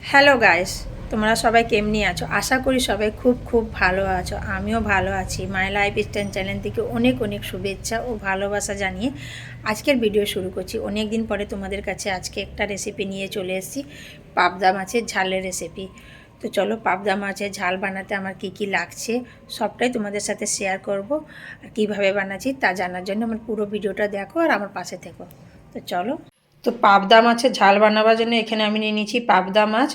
Hello guys, তোমরা সবাই কেমনি আছো? আশা করি সবাই খুব খুব ভালো আছো। আমিও ভালো আছি। মাই লাইফ স্টাইল চ্যানেল থেকে অনেক অনেক শুভেচ্ছা ও ভালোবাসা জানিয়ে আজকের ভিডিও শুরু করছি। অনেক দিন পরে তোমাদের কাছে আজকে একটা রেসিপি নিয়ে চলে এসেছি, পাবদা মাছের ঝালের রেসিপি। তো চলো, পাবদা মাছের ঝাল বানাতে আমার কি কি লাগছে সবটাই তোমাদের সাথে শেয়ার করব। আর কীভাবে বানাচ্ছি তা জানার জন্য আমার পুরো ভিডিওটা দেখো আর আমার পাশে থেকো। তো চলো। তো পাবদা মাছের ঝাল বানাবার জন্য এখানে আমি নিয়ে নিয়েছি পাবদা মাছ,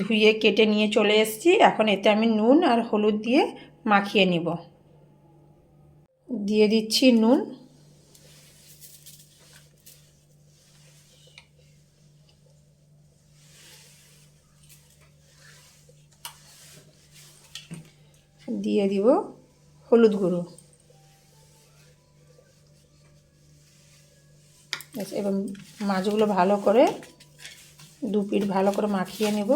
ধুয়ে কেটে নিয়ে চলে এসেছি। এখন এতে আমি নুন আর হলুদ দিয়ে মাখিয়ে নিব। দিয়ে দিচ্ছি নুন, দিয়ে দিব হলুদ গুঁড়ো। এবং মাছগুলো ভালো করে দু পিঠ ভালো করে মাখিয়ে নেব।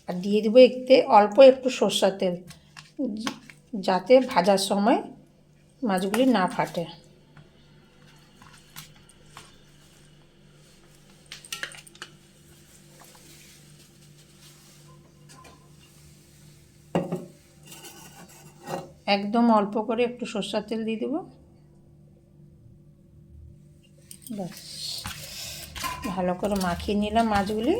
আর দিয়ে দেবো এতে অল্প একটু সরষের তেল, যাতে ভাজার সময় মাছগুলি না ফাটে। একদম অল্প করে একটু সরষের তেল দিয়ে দেবো। ব্যাস, ভালো করে মাখিয়ে নিলাম মাছগুলি।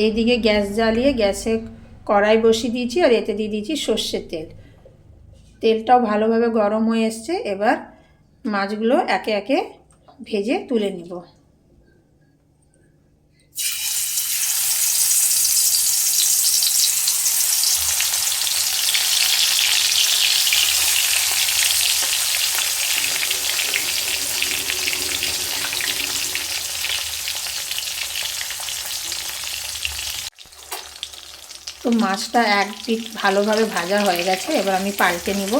এইদিকে গ্যাস জ্বালিয়ে গ্যাসে কড়াই বসিয়ে দিয়েছি আর এতে দিয়ে দিয়েছি সর্ষের তেল। তেলটাও ভালোভাবে গরম হয়ে এসছে। এবার মাছগুলো একে একে ভেজে তুলে নিব। তো মাছটা এক পিঠ ভালোভাবে ভাজা হয়ে গেছে, এবার আমি পাল্টে নিব।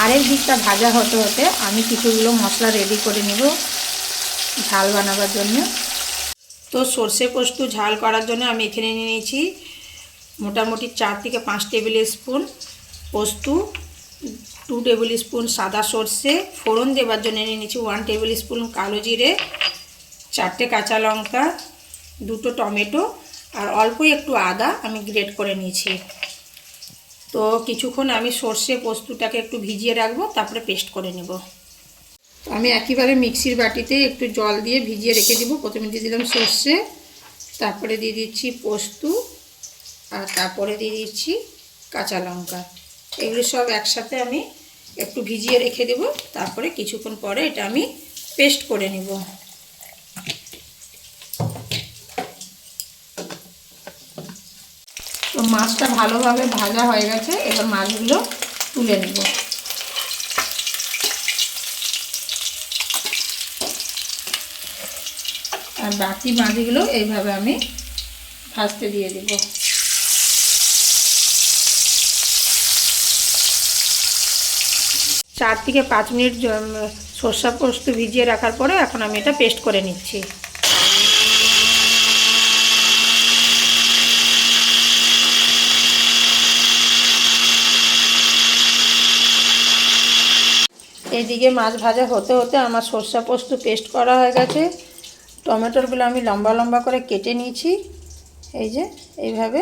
আরেক দিকটা ভাজা হতে হতে আমি কিছুগুলো মশলা রেডি করে নিব ঝাল বানাবার জন্য। তো সর্ষে পোস্ত ঝাল করার জন্য আমি এখানে নিয়ে নিয়েছি মোটামুটি 4 থেকে 5 টেবিল স্পুন পোস্ত, 2 টেবিল স্পুন সাদা সর্ষে, ফোড়ন দেওয়ার জন্য নিয়ে নিয়েছি 1 টেবিল স্পুন কালো জিরে, 4টে কাঁচা লঙ্কা, 2টো টমেটো আর অল্প একটু আদা আমি গ্রেট করে নিয়েছি। তো কিছুক্ষণ আমি সর্ষে পোস্তটাকে একটু ভিজিয়ে রাখবো, তারপরে পেস্ট করে নেব। আমি একইভাবে মিক্সির বাটিতে একটু জল দিয়ে ভিজিয়ে রেখে দিব। প্রথমে দিয়ে দিলাম সর্ষে, তারপরে দিয়ে দিচ্ছি পোস্ত, আর তারপরে দিয়ে দিচ্ছি কাঁচা লঙ্কা। এগুলো সব একসাথে আমি একটু ভিজিয়ে রেখে দেব। তারপরে কিছুক্ষণ পরে এটা আমি পেস্ট করে নেব। তো মাছটা ভালোভাবে ভাজা হয়ে গেছে, এবার মাছগুলো তুলে নেব। আর বাকি মাছগুলো এইভাবে আমি ভাজতে দিয়ে দেব। 4 থেকে 5 মিনিট সর্ষে পোস্ত ভিজিয়ে রাখার পরে এখন আমি এটা পেস্ট করে নিচ্ছি। এইদিকে মাছ ভাজা হতে হতে আমার সর্ষে পোস্ত পেস্ট করা হয়ে গেছে। টমেটোগুলো আমি লম্বা লম্বা করে কেটে নিয়েছি, এই যে এইভাবে।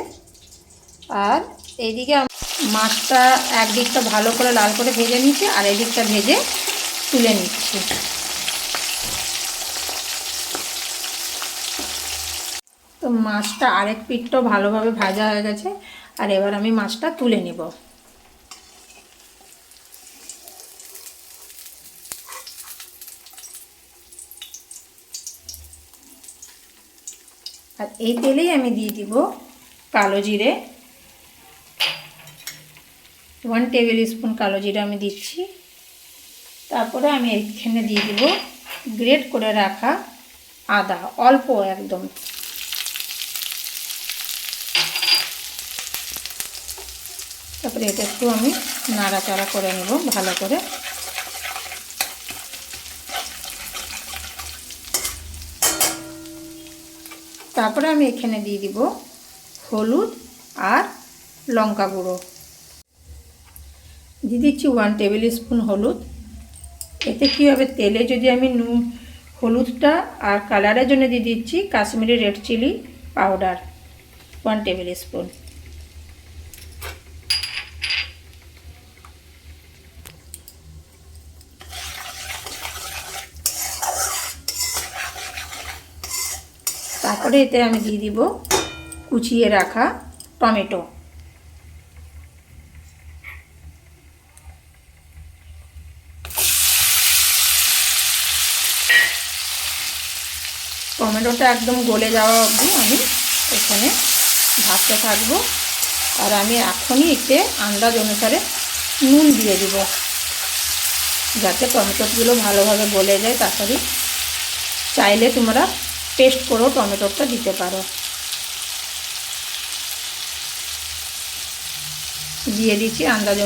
আর এইদিকে মাছটা একদিকটা ভালো করে লাল করে ভেজে নিচ্ছি, আর এদিকটা ভেজে তুলে নিচ্ছি। তো মাছটা আরেক পিঠটাও ভালোভাবে ভাজা হয়ে গেছে। আর এবার আমি মাছটা তুলে নেব। আর এই তেলেই আমি দিয়ে দিব কালো জিরে, 1 টেবিল স্পুন কালো জিরে আমি দিচ্ছি। তারপরে আমি এখানে দিয়ে দিব গ্রেট করে রাখা আদা, অল্প একদম। তারপরে এটা একটু আমি নাড়াচাড়া করে নেব ভালো করে। তারপরে আমি এখানে দিয়ে দিব হলুদ আর লঙ্কা গুঁড়ো। দিয়ে দিচ্ছি 1 টেবিল স্পুন হলুদ। এতে কী হবে, তেলে যদি আমি হলুদটা আর কালারের জন্য দিয়ে দিচ্ছি Kashmiri red chilli powder 1 tablespoon. তারপরে এতে আমি দিয়ে দিব কুচিয়ে রাখা টমেটো। টমেটোটা একদম গলে যাওয়া অবধি আমি এখানে ভাজতে থাকবো। আর আমি এখনই এতে আন্দাজ অনুসারে নুন দিয়ে দিব, যাতে টমেটোগুলো ভালোভাবে গলে যায় তাড়াতাড়ি। চাইলে তোমরা পেস্ট করেও টমেটোটা দিতে পারো। দিয়ে দিচ্ছি আন্দাজ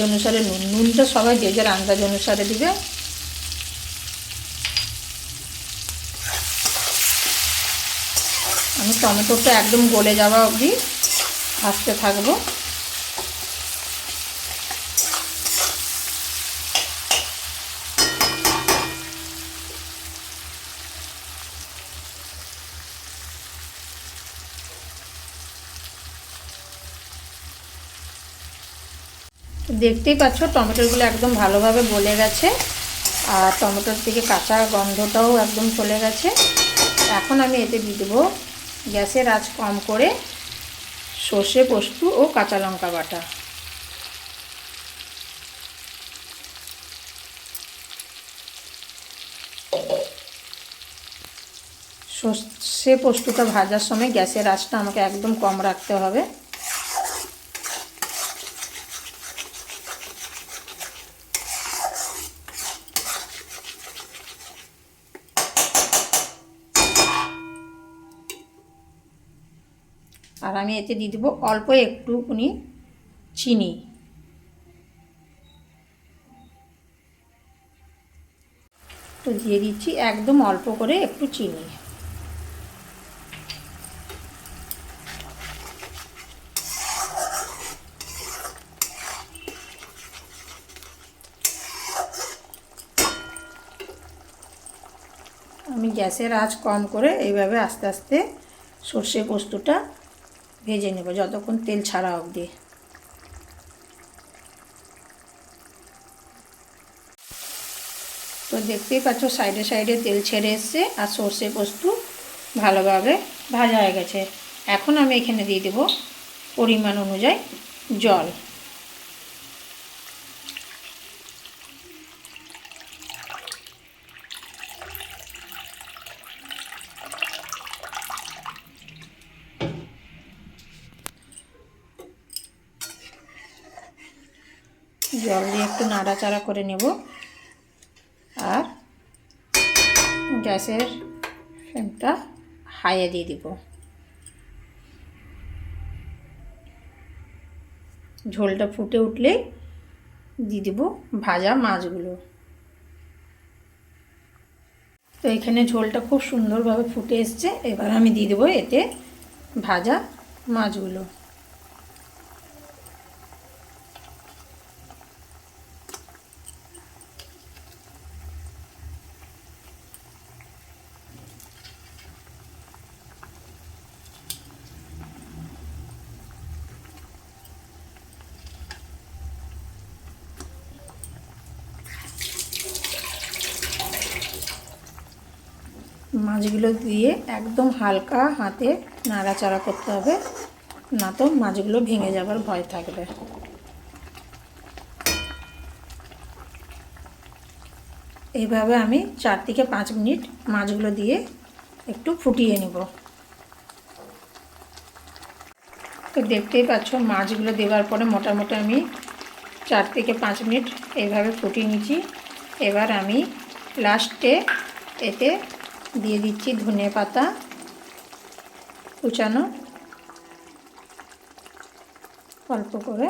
অনুসারে নুন। নুনটা সবাই যে যার আন্দাজ অনুসারে দিবে। আমি টমেটোটা একদম গলে যাওয়া অবধি ভাজতে থাকবো। দেখতেই পাচ্ছ টমেটোগুলো একদম ভালোভাবে গলে গেছে, আর টমেটোর থেকে কাঁচা গন্ধটাও একদম চলে গেছে। এখন আমি এতে দিয়ে দেবো গ্যাসের আঁচ কম করে সর্ষে পোস্ত ও কাঁচা লঙ্কা বাটা। সর্ষে পোস্তটা ভাজার সময় গ্যাসের আঁচটা আমাকে একদম কম রাখতে হবে। আর আমি এতে দিয়ে দেবো অল্প একটুখানি চিনি। তো দিয়ে দিচ্ছি একদম অল্প করে একটু চিনি। আমি গ্যাসের আঁচ কম করে এইভাবে আস্তে আস্তে সর্ষে পোস্তটা ভেজে নেব যতক্ষণ তেল ছাড়া অবধি। তো দেখতেই পাচ্ছ সাইডে সাইডে তেল ছেড়ে এসছে আর সর্ষে পোস্ত ভালোভাবে ভাজা হয়ে গেছে। এখন আমি এখানে দিয়ে দেব পরিমাণ অনুযায়ী জল। জল দিয়ে একটু নাড়াচাড়া করে নেব আর গ্যাসের ফ্লেমটা হাইয়ে দিয়ে দিব। ঝোলটা ফুটে উঠলে দিয়ে দেব ভাজা মাছগুলো। তো এখানে ঝোলটা খুব সুন্দরভাবে ফুটে এসছে। এবার আমি দিয়ে দেবো এতে ভাজা মাছগুলো। মাছগুলো দিয়ে একদম হালকা হাতে নাড়াচাড়া করতে হবে, না তো মাছগুলো ভেঙে যাবার ভয় থাকবে। এইভাবে আমি 4 থেকে 5 মিনিট মাছগুলো দিয়ে একটু ফুটিয়ে নেব। তো দেখতেই পাচ্ছ মাছগুলো দেওয়ার পরে মোটামুটি আমি 4 থেকে 5 মিনিট এইভাবে ফুটিয়ে নিচ্ছি। এবার আমি লাস্টে এতে দিয়ে দিচ্ছি ধনে পাতা কুচানো অল্প করে।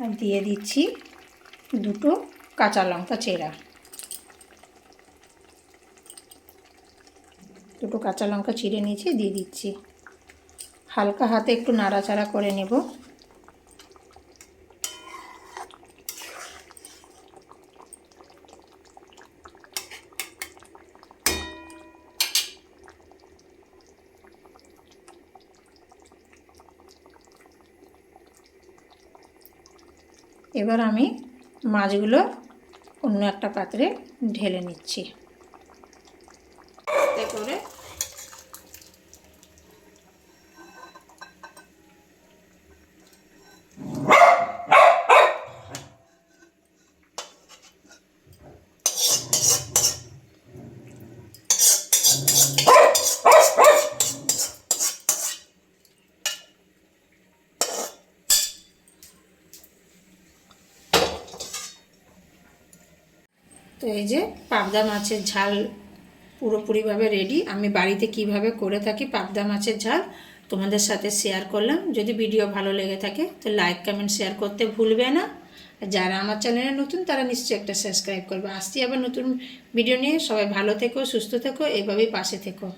আর দিয়ে দিচ্ছি 2টো কাঁচা লঙ্কা চেরা। 2টো কাঁচা লঙ্কা চিড়ে নিয়েছি, দিয়ে দিচ্ছি। হালকা হাতে একটু নাড়াচাড়া করে নেব। এবার আমি মাছগুলো অন্য একটা পাত্রে ঢেলে নিচ্ছি। এতে করে তো এই যে পাবদা মাছের ঝাল পুরোপুরিভাবে রেডি। আমি বাড়িতে কিভাবে করে থাকি পাবদা মাছের ঝাল তোমাদের সাথে শেয়ার করলাম। যদি ভিডিও ভালো লেগে থাকে তো লাইক কমেন্ট শেয়ার করতে ভুলবে না। যারা আমার চ্যানেলে নতুন তারা নিশ্চয়ই একটা সাবস্ক্রাইব করবে। আসছি আবার নতুন ভিডিও নিয়ে। সবাই ভালো থেকো, সুস্থ থেকো, এইভাবেই পাশে থেকো।